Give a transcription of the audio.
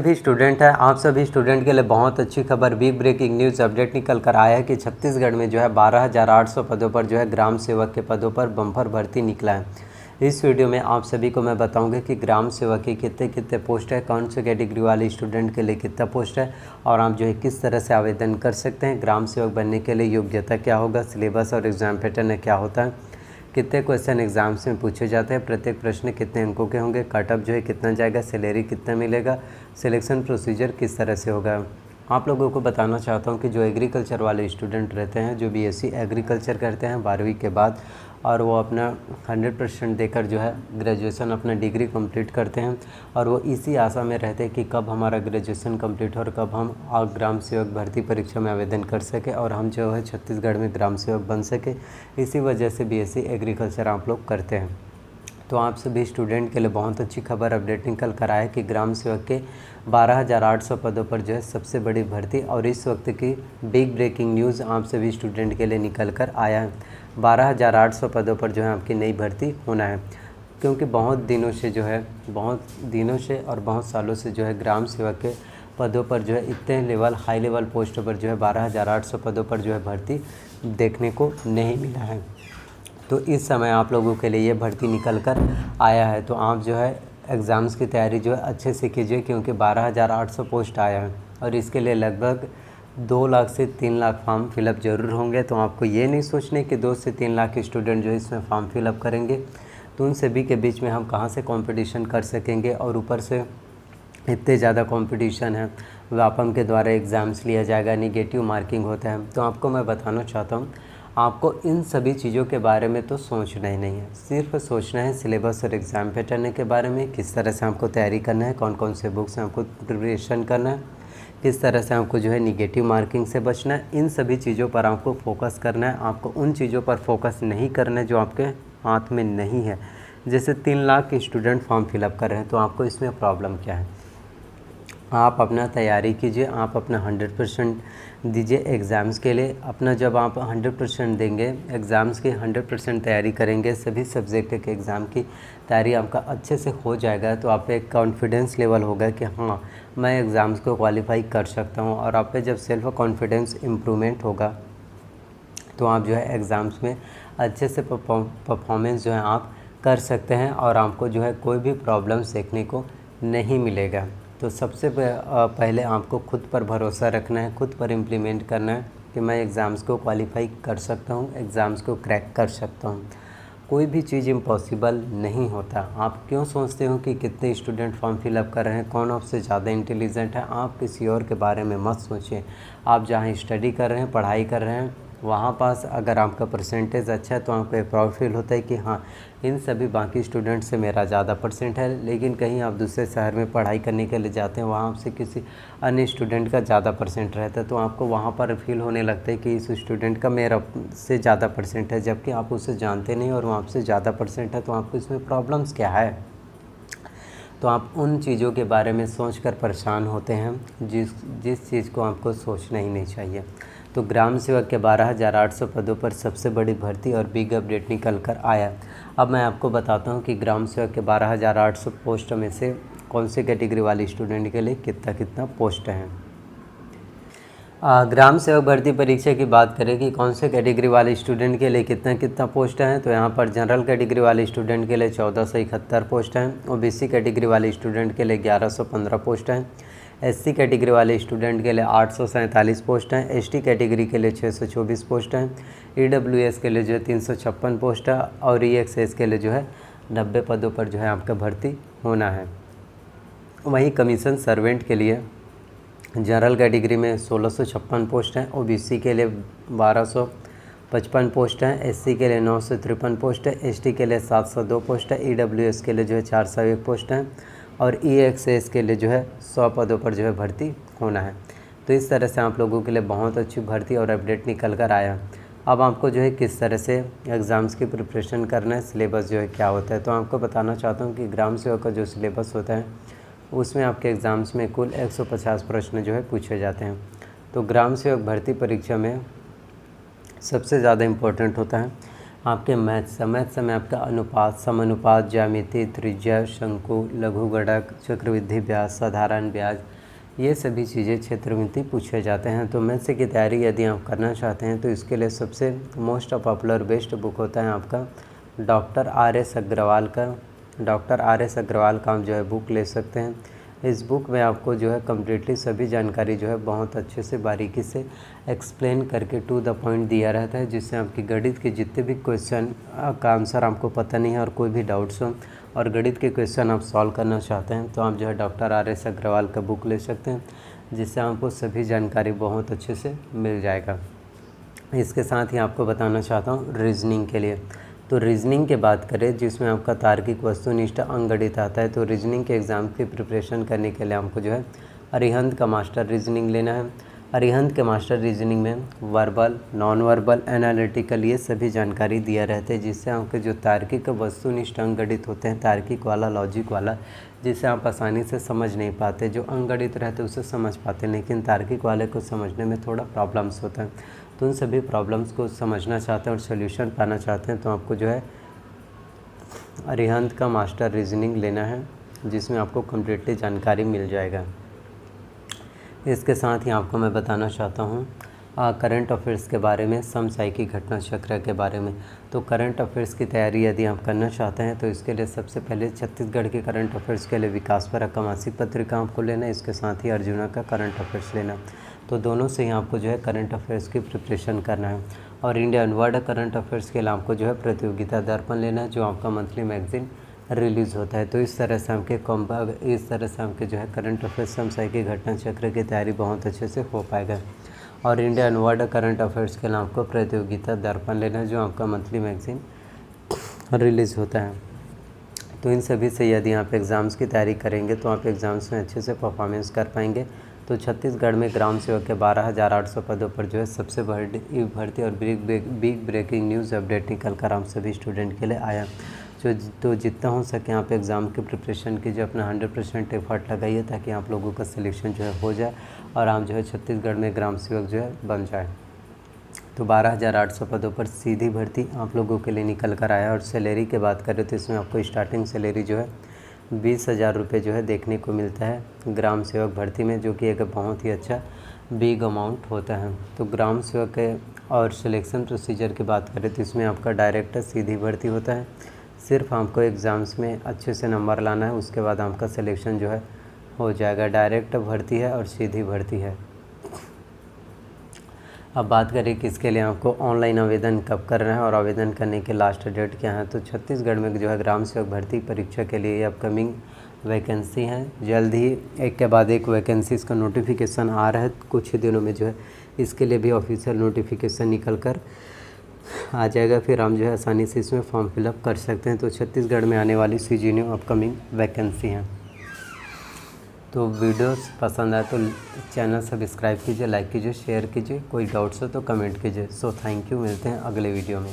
सभी स्टूडेंट हैं, आप सभी स्टूडेंट के लिए बहुत अच्छी खबर, बिग ब्रेकिंग न्यूज़ अपडेट निकल कर आया है कि छत्तीसगढ़ में जो है 12,800 पदों पर जो है ग्राम सेवक के पदों पर बम्पर भर्ती निकला है। इस वीडियो में आप सभी को मैं बताऊंगा कि ग्राम सेवक की कितने कितने पोस्ट है, कौन से कैटेगरी वाले स्टूडेंट के लिए कितना पोस्ट है और आप जो है किस तरह से आवेदन कर सकते हैं। ग्राम सेवक बनने के लिए योग्यता क्या होगा, सिलेबस और एग्ज़ाम पैटर्न क्या होता है, कितने क्वेश्चन एग्जाम्स में पूछे जाते हैं, प्रत्येक प्रश्न कितने अंकों के होंगे, कटअप जो है कितना जाएगा, सैलरी कितना मिलेगा, सिलेक्शन प्रोसीजर किस तरह से होगा। आप लोगों को बताना चाहता हूं कि जो एग्रीकल्चर वाले स्टूडेंट रहते हैं, जो बीएससी एग्रीकल्चर करते हैं 12वीं के बाद और वो अपना 100% देकर जो है ग्रेजुएशन अपना डिग्री कंप्लीट करते हैं और वो इसी आशा में रहते हैं कि कब हमारा ग्रेजुएशन कंप्लीट हो और कब हम ग्राम सेवक भर्ती परीक्षा में आवेदन कर सके और हम जो है छत्तीसगढ़ में ग्राम सेवक बन सके। इसी वजह से बीएससी एग्रीकल्चर आप लोग करते हैं। तो आप सभी स्टूडेंट के लिए बहुत अच्छी खबर अपडेट निकल कर आया है कि ग्राम सेवक के 12,800 पदों पर जो है सबसे बड़ी भर्ती और इस वक्त की बिग ब्रेकिंग न्यूज़ आप सभी स्टूडेंट के लिए निकल कर आया है। 12,800 पदों पर जो है आपकी नई भर्ती होना है, क्योंकि बहुत दिनों से और बहुत सालों से जो है ग्राम सेवक के पदों पर जो है इतने हाई लेवल पोस्टों पर जो है 12,800 पदों पर जो है भर्ती देखने को नहीं मिला है। तो इस समय आप लोगों के लिए ये भर्ती निकल कर आया है। तो आप जो है एग्ज़ाम्स की तैयारी जो है अच्छे से कीजिए, क्योंकि 12,800 पोस्ट आया है और इसके लिए लगभग 2 लाख से 3 लाख फॉर्म फिलअप ज़रूर होंगे। तो आपको ये नहीं सोचने कि 2 से 3 लाख स्टूडेंट जो है इसमें फॉर्म फिलअप करेंगे, तो उन सभी के बीच में हम कहाँ से कंपटीशन कर सकेंगे और ऊपर से इतने ज़्यादा कंपटीशन है, व्यापम के द्वारा एग्ज़ाम्स लिया जाएगा, निगेटिव मार्किंग होता है। तो आपको मैं बताना चाहता हूँ, आपको इन सभी चीज़ों के बारे में तो सोचना ही नहीं है, सिर्फ सोचना है सिलेबस और एग्ज़ाम पैटर्न के बारे में, किस तरह से आपको तैयारी करना है, कौन कौन से बुक्स से आपको प्रिपरेशन करना है, किस तरह से आपको जो है निगेटिव मार्किंग से बचना है। इन सभी चीज़ों पर आपको फोकस करना है। आपको उन चीज़ों पर फोकस नहीं करना है जो आपके हाथ में नहीं है। जैसे 3 लाख स्टूडेंट फॉर्म फिलअप कर रहे हैं, तो आपको इसमें प्रॉब्लम क्या है? आप अपना तैयारी कीजिए, आप अपना 100% दीजिए एग्ज़ाम्स के लिए। अपना जब आप 100% देंगे, एग्ज़ाम्स की 100% तैयारी करेंगे, सभी सब्जेक्ट के एग्ज़ाम की तैयारी आपका अच्छे से हो जाएगा, तो आप पे एक कॉन्फिडेंस लेवल होगा कि हाँ मैं एग्ज़ाम्स को क्वालिफाई कर सकता हूँ। और आप पे जब सेल्फ कॉन्फिडेंस इम्प्रूवमेंट होगा तो आप जो है एग्ज़ाम्स में अच्छे से परफॉर्मेंस जो है आप कर सकते हैं और आपको जो है कोई भी प्रॉब्लम्स देखने को नहीं मिलेगा। तो सबसे पहले आपको खुद पर भरोसा रखना है, खुद पर इम्प्लीमेंट करना है कि मैं एग्ज़ाम्स को क्वालिफाई कर सकता हूँ, एग्ज़ाम्स को क्रैक कर सकता हूँ। कोई भी चीज़ इम्पॉसिबल नहीं होता। आप क्यों सोचते हो कि कितने स्टूडेंट फॉर्म फिलअप कर रहे हैं, कौन आपसे ज़्यादा इंटेलिजेंट है? आप किसी और के बारे में मत सोचिए। आप जहाँ स्टडी कर रहे हैं, पढ़ाई कर रहे हैं, वहाँ पास अगर आपका परसेंटेज अच्छा है तो आपको एक प्राउड फील होता है कि हाँ इन सभी बाकी स्टूडेंट से मेरा ज़्यादा परसेंट है। लेकिन कहीं आप दूसरे शहर में पढ़ाई करने के लिए जाते हैं, वहाँ आपसे किसी अन्य स्टूडेंट का ज़्यादा परसेंट रहता है, तो आपको वहाँ पर फील होने लगता है कि इस स्टूडेंट का मेरा से ज़्यादा परसेंट है, जबकि आप उसे जानते नहीं और वो आपसे ज़्यादा परसेंट है। तो आपको इसमें प्रॉब्लम्स क्या है? तो आप उन चीज़ों के बारे में सोचकर परेशान होते हैं जिस चीज़ को आपको सोचना ही नहीं चाहिए। तो ग्राम सेवक के 12,800 पदों पर सबसे बड़ी भर्ती और बिग अपडेट निकल कर आया। अब मैं आपको बताता हूं कि ग्राम सेवक के 12,800 पोस्ट में से कौन से कैटेगरी वाले स्टूडेंट के लिए कितना कितना पोस्ट हैं। ग्राम सेवक भर्ती परीक्षा की बात करें कि कौन से कैटेगरी वाले स्टूडेंट के लिए कितना कितना पोस्ट हैं, तो यहाँ पर जनरल कैटेगरी वाले स्टूडेंट के लिए 1471 पोस्ट हैं, ओबीसी कैटेगरी वाले स्टूडेंट के लिए 1115 पोस्ट हैं, एससी कैटेगरी वाले स्टूडेंट के लिए 847 पोस्ट हैं, एसटी कैटेगरी के लिए 624 पोस्ट हैं, ईडब्ल्यूएस के लिए जो है 356 पोस्ट है और ईएक्सएस के लिए जो है 90 पदों पर जो है आपका भर्ती होना है। वहीं कमीशन सर्वेंट के लिए जनरल कैटेगरी में 1656 पोस्ट हैं, ओबीसी के लिए 1255 पोस्ट हैं, एससी के लिए 953 पोस्ट है, एसटी के लिए 702 पोस्ट है, ईडब्ल्यूएस के लिए जो है 401 पोस्ट हैं और ईएक्सएस के लिए जो है 100 पदों पर जो है भर्ती होना है। तो इस तरह से आप लोगों के लिए बहुत अच्छी भर्ती और अपडेट निकल कर आया। अब आपको जो है किस तरह से एग्ज़ाम्स की प्रिपरेशन करना है, सिलेबस जो है क्या होता है, तो आपको बताना चाहता हूँ कि ग्राम सेवक का जो सिलेबस होता है उसमें आपके एग्ज़ाम्स में कुल 150 प्रश्न जो है पूछे जाते हैं। तो ग्राम सेवक भर्ती परीक्षा में सबसे ज़्यादा इम्पोर्टेंट होता है आपके मैथ्स में आपका अनुपात, समानुपात, ज्यामिति, त्रिज्या, शंकु, लघु गुणक, चक्रवृद्धि ब्याज, साधारण ब्याज, ये सभी चीज़ें क्षेत्रमिति पूछे जाते हैं। तो मैथ्स की तैयारी यदि आप करना चाहते हैं तो इसके लिए सबसे मोस्ट पॉपुलर बेस्ट बुक होता है आपका डॉक्टर आर एस अग्रवाल का आप जो है बुक ले सकते हैं। इस बुक में आपको जो है कम्प्लीटली सभी जानकारी जो है बहुत अच्छे से बारीकी से एक्सप्लेन करके टू द पॉइंट दिया रहता है, जिससे आपकी गणित के जितने भी क्वेश्चन का आंसर आपको पता नहीं है और कोई भी डाउट्स हो और गणित के क्वेश्चन आप सॉल्व करना चाहते हैं तो आप जो है डॉक्टर आर एस अग्रवाल का बुक ले सकते हैं, जिससे आपको सभी जानकारी बहुत अच्छे से मिल जाएगा। इसके साथ ही आपको बताना चाहता हूँ रीजनिंग के लिए। तो रीजनिंग की बात करें जिसमें आपका तार्किक, वस्तुनिष्ठ, अंकगणित आता है, तो रीजनिंग के एग्ज़ाम की प्रिपरेशन करने के लिए आपको जो है अरिहंत का मास्टर रीजनिंग लेना है। अरिहंत के मास्टर रीजनिंग में वर्बल, नॉन वर्बल, एनालिटिकल ये सभी जानकारी दिया रहते हैं, जिससे आपके जो तार्किक, वस्तुनिष्ठ, अंकगणित होते हैं, तार्किक वाला, लॉजिक वाला, जिसे आप आसानी से समझ नहीं पाते, जो अंकगणित रहते उसे समझ पाते, लेकिन तार्किक वाले को समझने में थोड़ा प्रॉब्लम्स होता है। तो उन सभी प्रॉब्लम्स को समझना चाहते हैं और सोल्यूशन पाना चाहते हैं तो आपको जो है अरिहंत का मास्टर रीजनिंग लेना है, जिसमें आपको कम्प्लीटली जानकारी मिल जाएगा। इसके साथ ही आपको मैं बताना चाहता हूँ करंट अफेयर्स के बारे में, समसामयिकी घटना चक्र के बारे में। तो करंट अफेयर्स की तैयारी यदि आप करना चाहते हैं तो इसके लिए सबसे पहले छत्तीसगढ़ के करंट अफेयर्स के लिए विकास परक का मासिक पत्रिका आपको लेना है, इसके साथ ही अर्जुना का करंट अफेयर्स लेना। तो दोनों से ही आपको जो है करंट अफेयर्स की प्रिपरेशन करना है। और इंडियन वर्ल्ड करंट अफेयर्स के लिए आपको जो है प्रतियोगिता दर्पण लेना है, जो आपका मंथली मैगजीन रिलीज़ होता है। तो इस तरह से आपके जो है करंट अफेयर्स, समसामयिकी घटना चक्र की तैयारी बहुत अच्छे से हो पाएगा। और इंडियन वर्ल्ड करंट अफेयर्स के लिए आपको प्रतियोगिता दर्पण लेना है, जो आपका मंथली मैगजीन रिलीज़ होता है। तो इन सभी से यदि आप एग्ज़ाम्स की तैयारी करेंगे तो आप एग्ज़ाम्स में अच्छे से परफॉर्मेंस कर पाएंगे। तो छत्तीसगढ़ में ग्राम सेवक के 12,800 पदों पर जो है सबसे बड़ी भर्ती और बिग ब्रेकिंग न्यूज़ अपडेट निकल कर आप सभी स्टूडेंट के लिए आया। तो जितना हो सके आप एग्ज़ाम की प्रिपरेशन कीजिए, अपना 100% एफर्ट लगाइए ताकि आप लोगों का सिलेक्शन जो है हो जाए और आप जो है छत्तीसगढ़ में ग्राम सेवक जो है बन जाए। तो 12,800 पदों पर सीधी भर्ती आप लोगों के लिए निकल कर आया। और सैलरी की बात करें तो इसमें आपको स्टार्टिंग सैलरी जो है 20,000 रुपये जो है देखने को मिलता है ग्राम सेवक भर्ती में, जो कि एक बहुत ही अच्छा बिग अमाउंट होता है। तो ग्राम सेवक के और सिलेक्शन प्रोसीजर की बात करें तो इसमें आपका डायरेक्ट सीधी भर्ती होता है। सिर्फ आपको एग्ज़ाम्स में अच्छे से नंबर लाना है, उसके बाद आपका सिलेक्शन जो है हो जाएगा। डायरेक्ट भर्ती है और सीधी भर्ती है। अब बात करें कि इसके लिए आपको ऑनलाइन आवेदन कब करना है और आवेदन करने के लास्ट डेट क्या है। तो छत्तीसगढ़ में जो है ग्राम सेवक भर्ती परीक्षा के लिए अपकमिंग वैकेंसी हैं, जल्द ही एक के बाद एक वैकेंसीज़ का नोटिफिकेशन आ रहा है। कुछ ही दिनों में जो है इसके लिए भी ऑफिशियल नोटिफिकेशन निकल कर आ जाएगा, फिर हम जो है आसानी से इसमें फॉर्म फिलअप कर सकते हैं। तो छत्तीसगढ़ में आने वाली CGNU अपकमिंग वैकेंसी हैं। तो वीडियोस पसंद आए तो चैनल सब्सक्राइब कीजिए, लाइक कीजिए, शेयर कीजिए, कोई डाउट्स हो तो कमेंट कीजिए। सो थैंक यू, मिलते हैं अगले वीडियो में।